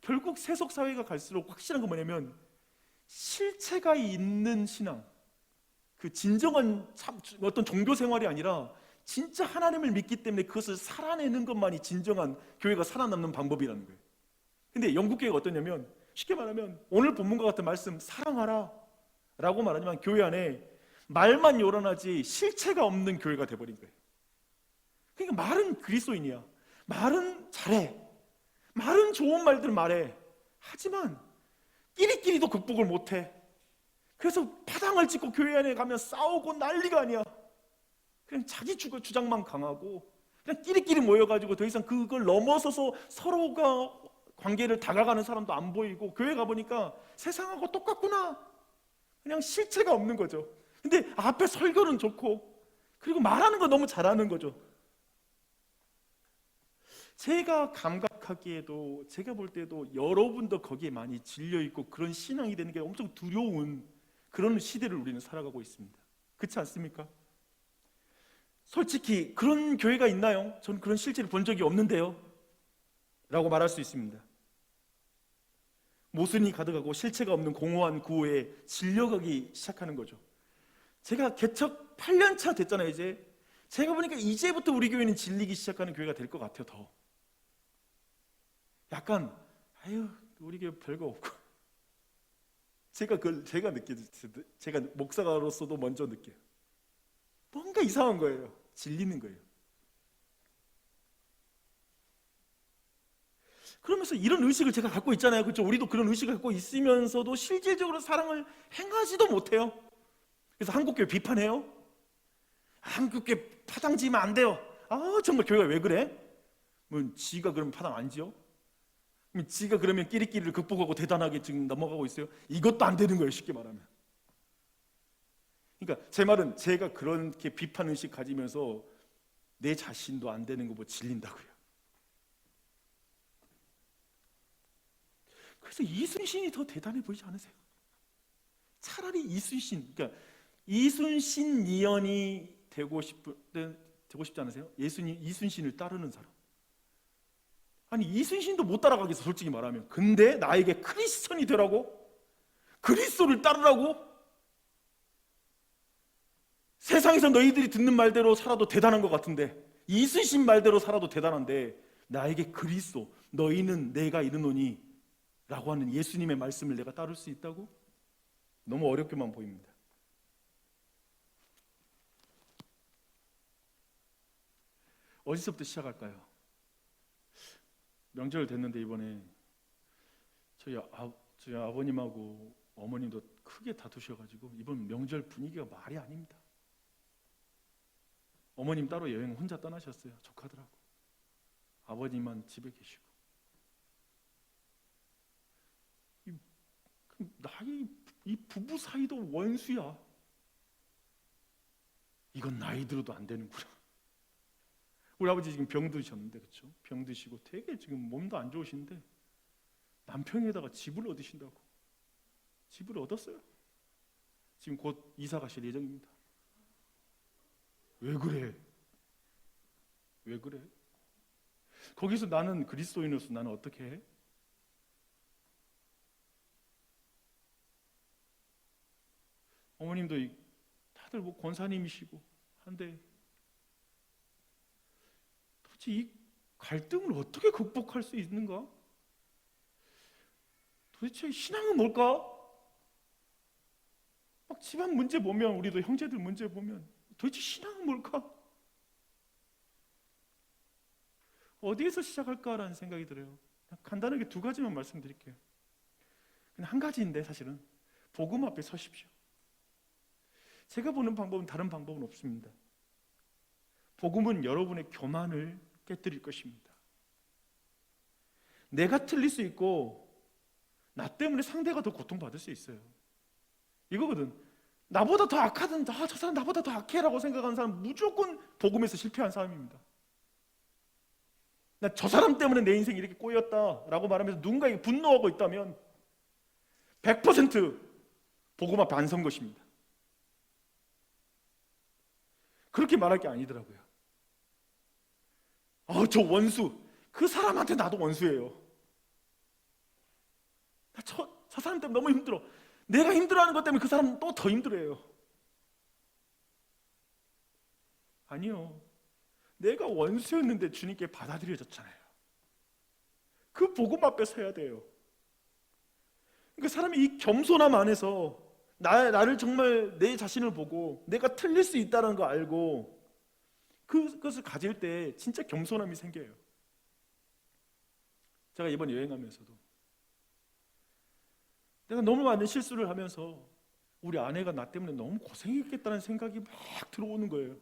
결국 세속 사회가 갈수록 확실한 건 뭐냐면 실체가 있는 신앙, 그 진정한 어떤 종교 생활이 아니라 진짜 하나님을 믿기 때문에 그것을 살아내는 것만이 진정한 교회가 살아남는 방법이라는 거예요. 근데 영국 교회가 어떠냐면 쉽게 말하면 오늘 본문과 같은 말씀 사랑하라 라고 말하지만 교회 안에 말만 요란하지 실체가 없는 교회가 돼버린 거예요. 그러니까 말은 그리스도인이야, 말은 잘해, 말은 좋은 말들 말해, 하지만 끼리끼리도 극복을 못해. 그래서 파당을 찍고 교회 안에 가면 싸우고 난리가 아니야. 그냥 자기 주장만 강하고 그냥 끼리끼리 모여가지고 더 이상 그걸 넘어서서 서로가 관계를 다가가는 사람도 안 보이고, 교회 가보니까 세상하고 똑같구나, 그냥 실체가 없는 거죠. 근데 앞에 설교는 좋고 그리고 말하는 거 너무 잘하는 거죠. 제가 감각하기에도, 제가 볼 때도 여러분도 거기에 많이 질려있고 그런 신앙이 되는 게 엄청 두려운 그런 시대를 우리는 살아가고 있습니다. 그렇지 않습니까? 솔직히 그런 교회가 있나요? 저는 그런 실제를 본 적이 없는데요 라고 말할 수 있습니다. 모순이 가득하고 실체가 없는 공허한 구호에 질려가기 시작하는 거죠. 제가 개척 8년 차 됐잖아요. 이제 제가 보니까 이제부터 우리 교회는 질리기 시작하는 교회가 될 것 같아요. 더 약간 아유 우리 교회 별거 없고, 제가 느껴요. 제가 목사로서도 먼저 느껴요. 뭔가 이상한 거예요. 질리는 거예요. 그러면서 이런 의식을 제가 갖고 있잖아요. 그렇죠? 우리도 그런 의식을 갖고 있으면서도 실질적으로 사랑을 행하지도 못해요. 그래서 한국교회 비판해요. 한국교회 파당 지면 안 돼요. 아 정말 교회가 왜 그래? 뭐 지가 그러면 파당 안 지어? 지가 그러면 끼리끼리를 극복하고 대단하게 지금 넘어가고 있어요. 이것도 안 되는 거예요. 쉽게 말하면. 그러니까 제 말은 제가 그렇게 비판 의식 가지면서 내 자신도 안 되는 거 뭐 질린다고요. 그래서 이순신이 더 대단해 보이지 않으세요? 차라리 이순신, 그러니까 이순신 이연이 되고 싶지 않으세요? 이순신을 따르는 사람. 아니 이순신도 못 따라가겠어 솔직히 말하면. 근데 나에게 크리스천이 되라고? 그리스도를 따르라고? 세상에서 너희들이 듣는 말대로 살아도 대단한 것 같은데, 이순신 말대로 살아도 대단한데 나에게 그리스도, 너희는 내가 이르노니 라고 하는 예수님의 말씀을 내가 따를 수 있다고? 너무 어렵게만 보입니다. 어디서부터 시작할까요? 명절 됐는데 이번에 저희 아버님하고 어머님도 크게 다투셔가지고 이번 명절 분위기가 말이 아닙니다. 어머님 따로 여행 혼자 떠나셨어요. 조카들하고. 아버님만 집에 계시고. 이 부부 사이도 원수야. 이건 나이 들어도 안 되는구나. 우리 아버지 지금 병 드셨는데, 그렇죠? 병 드시고 되게 지금 몸도 안 좋으신데 남평에다가 집을 얻으신다고. 집을 얻었어요. 지금 곧 이사 가실 예정입니다. 왜 그래? 왜 그래? 거기서 나는 그리스도인으로서 나는 어떻게 해? 어머님도 다들 뭐 권사님이시고 한데 도대체 이 갈등을 어떻게 극복할 수 있는가? 도대체 신앙은 뭘까? 막 집안 문제 보면, 우리도 형제들 문제 보면 도대체 신앙은 뭘까? 어디에서 시작할까라는 생각이 들어요. 간단하게 두 가지만 말씀드릴게요. 그냥 한 가지인데 사실은 복음 앞에 서십시오. 제가 보는 방법은 다른 방법은 없습니다. 복음은 여러분의 교만을 깨뜨릴 것입니다. 내가 틀릴 수 있고 나 때문에 상대가 더 고통받을 수 있어요. 이거거든. 나보다 더 악하든 저 사람 나보다 더 악해라고 생각하는 사람 무조건 복음에서 실패한 사람입니다. 나 저 사람 때문에 내 인생이 이렇게 꼬였다라고 말하면서 누군가에게 분노하고 있다면 100% 복음 앞에 안 선 것입니다. 그렇게 말할 게 아니더라고요. 저 원수, 그 사람한테 나도 원수예요. 저 사람 때문에 너무 힘들어. 내가 힘들어하는 것 때문에 그 사람은 또 더 힘들어해요. 아니요. 내가 원수였는데 주님께 받아들여졌잖아요. 그 복음 앞에 서야 돼요. 그러니까 사람이 이 겸손함 안에서 나를 정말 내 자신을 보고 내가 틀릴 수 있다는 거 알고 그것을 가질 때 진짜 겸손함이 생겨요. 제가 이번 여행하면서도 내가 너무 많은 실수를 하면서 우리 아내가 나 때문에 너무 고생했겠다는 생각이 막 들어오는 거예요.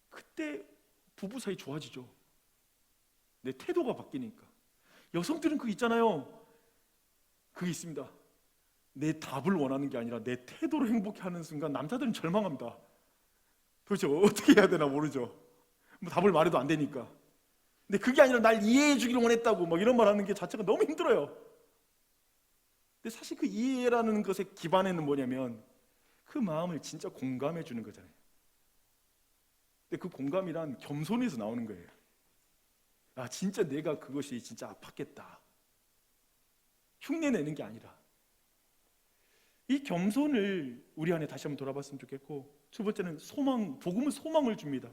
그때 부부 사이 좋아지죠. 내 태도가 바뀌니까. 여성들은 그거 있잖아요. 그게 있습니다. 내 답을 원하는 게 아니라 내 태도로 행복해하는 순간 남자들은 절망합니다. 도대체 어떻게 해야 되나 모르죠. 뭐 답을 말해도 안 되니까. 근데 그게 아니라 날 이해해 주기를 원했다고 막 이런 말 하는 게 자체가 너무 힘들어요. 근데 사실 그 이해라는 것의 기반에는 뭐냐면 그 마음을 진짜 공감해 주는 거잖아요. 근데 그 공감이란 겸손에서 나오는 거예요. 아, 진짜 내가 그것이 진짜 아팠겠다. 흉내 내는 게 아니라 이 겸손을 우리 안에 다시 한번 돌아봤으면 좋겠고, 두 번째는 소망, 복음은 소망을 줍니다.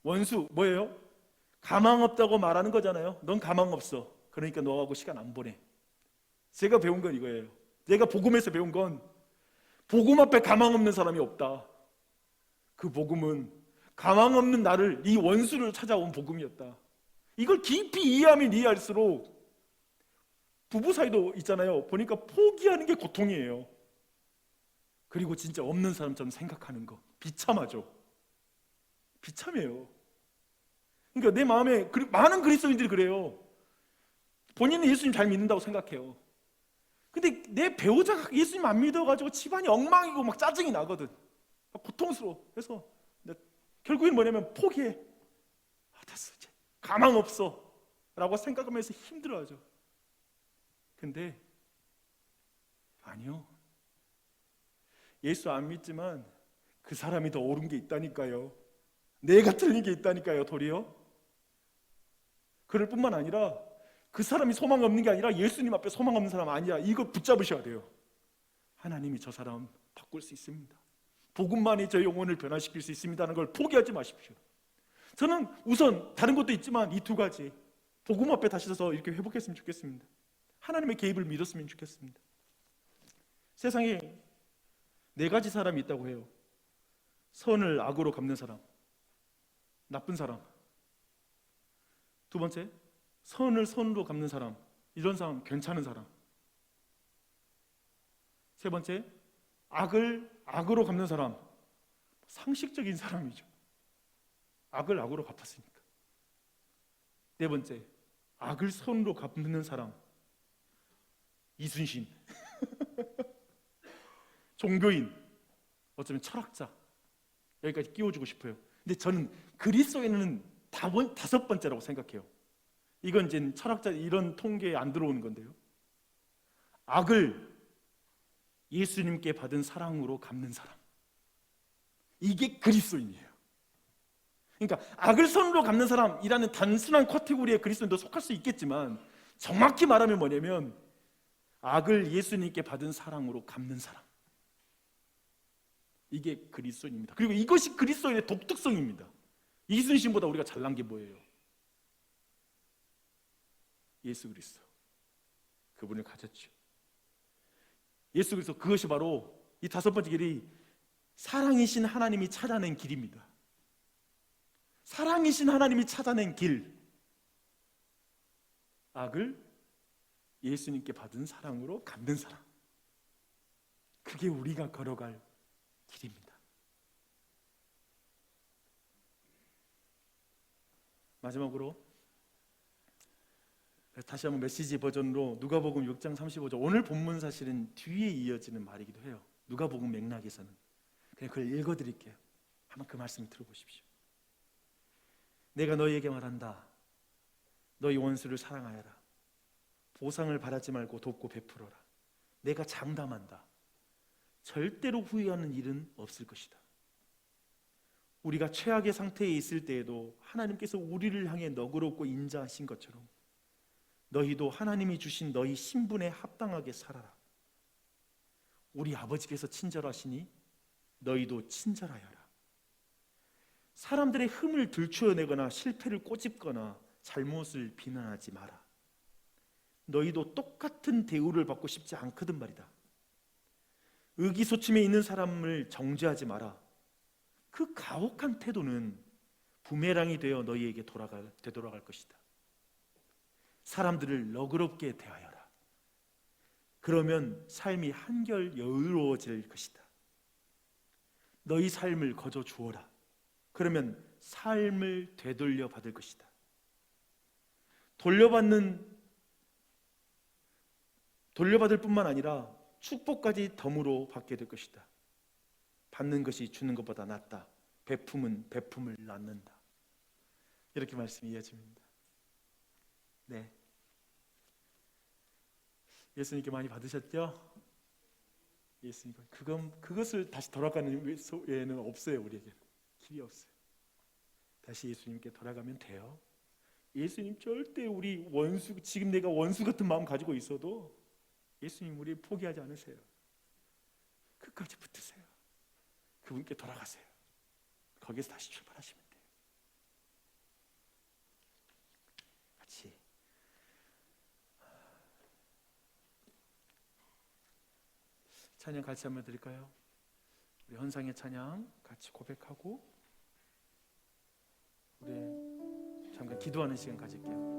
원수 뭐예요? 가망 없다고 말하는 거잖아요. 넌 가망 없어. 그러니까 너하고 시간 안 보내. 제가 배운 건 이거예요. 내가 복음에서 배운 건 복음 앞에 가망 없는 사람이 없다. 그 복음은 가망 없는 나를, 이 원수를 찾아온 복음이었다. 이걸 깊이 이해하면 이해할수록 부부 사이도 있잖아요. 보니까 포기하는 게 고통이에요. 그리고 진짜 없는 사람처럼 생각하는 거 비참하죠. 비참해요. 그러니까 내 마음에 많은 그리스도인들이 그래요. 본인은 예수님 잘 믿는다고 생각해요. 근데 내 배우자가 예수님 안 믿어가지고 집안이 엉망이고 막 짜증이 나거든. 막 고통스러워. 그래서 결국엔 뭐냐면 포기해. 아, 됐어, 이제 가망 없어 라고 생각하면서 힘들어하죠. 근데 아니요, 예수 안 믿지만 그 사람이 더 옳은 게 있다니까요. 내가 틀린 게 있다니까요. 도리어 그럴 뿐만 아니라 그 사람이 소망 없는 게 아니라 예수님 앞에 소망 없는 사람 아니야. 이걸 붙잡으셔야 돼요. 하나님이 저 사람 바꿀 수 있습니다. 복음만이 저 영혼을 변화시킬 수 있습니다는 걸 포기하지 마십시오. 저는 우선 다른 것도 있지만 이 두 가지 복음 앞에 다시 서서 이렇게 회복했으면 좋겠습니다. 하나님의 개입을 믿었으면 좋겠습니다. 세상에 네 가지 사람이 있다고 해요. 선을 악으로 갚는 사람, 나쁜 사람. 두 번째, 선을 선으로 갚는 사람, 이런 사람 괜찮은 사람. 세 번째, 악을 악으로 갚는 사람, 상식적인 사람이죠. 악을 악으로 갚았으니까. 네 번째, 악을 선으로 갚는 사람, 이순신. 종교인, 어쩌면 철학자. 여기까지 끼워주고 싶어요. 근데 저는 그리스도인은 다섯 번째라고 생각해요. 이건 이제 철학자 이런 통계에 안 들어오는 건데요. 악을 예수님께 받은 사랑으로 갚는 사람. 이게 그리스도인이에요. 그러니까 악을 선으로 갚는 사람이라는 단순한 카테고리에 그리스도인도 속할 수 있겠지만 정확히 말하면 뭐냐면 악을 예수님께 받은 사랑으로 갚는 사람. 이게 그리스도인입니다. 그리고 이것이 그리스도인의 독특성입니다. 이순신보다 우리가 잘난 게 뭐예요? 예수 그리스도. 그분을 가졌죠. 예수 그리스도, 그것이 바로 이 다섯 번째 길이 사랑이신 하나님이 찾아낸 길입니다. 사랑이신 하나님이 찾아낸 길. 악을 예수님께 받은 사랑으로 갚는 사람. 그게 우리가 걸어갈 길입니다. 마지막으로 다시 한번 메시지 버전으로 누가복음 6장 35절, 오늘 본문 사실은 뒤에 이어지는 말이기도 해요. 누가복음 맥락에서는. 그냥 그걸 읽어드릴게요. 한번 그 말씀을 들어보십시오. 내가 너희에게 말한다. 너희 원수를 사랑하여라. 보상을 바라지 말고 돕고 베풀어라. 내가 장담한다. 절대로 후회하는 일은 없을 것이다. 우리가 최악의 상태에 있을 때에도 하나님께서 우리를 향해 너그럽고 인자하신 것처럼 너희도 하나님이 주신 너희 신분에 합당하게 살아라. 우리 아버지께서 친절하시니 너희도 친절하여라. 사람들의 흠을 들추어내거나 실패를 꼬집거나 잘못을 비난하지 마라. 너희도 똑같은 대우를 받고 싶지 않거든 말이다. 의기소침해 있는 사람을 정죄하지 마라. 그 가혹한 태도는 부메랑이 되어 너희에게 되돌아갈 것이다. 사람들을 너그럽게 대하여라. 그러면 삶이 한결 여유로워질 것이다. 너희 삶을 거저 주어라. 그러면 삶을 되돌려 받을 것이다. 돌려받을 뿐만 아니라 축복까지 덤으로 받게 될 것이다. 받는 것이 주는 것보다 낫다. 베품은 베품을 낳는다. 이렇게 말씀이 이어집니다. 네, 예수님께 많이 받으셨죠? 예수님, 그것을 다시 돌아가는 외에는 없어요. 우리에게는 길이 없어요. 다시 예수님께 돌아가면 돼요. 예수님 절대 우리 원수, 지금 내가 원수 같은 마음 가지고 있어도 예수님 우리 포기하지 않으세요. 끝까지 붙으세요. 그분께 돌아가세요. 거기서 다시 출발하시면 돼요. 같이 찬양 같이 한번 드릴까요? 우리 헌상의 찬양 같이 고백하고 우리 잠깐 기도하는 시간 가질게요.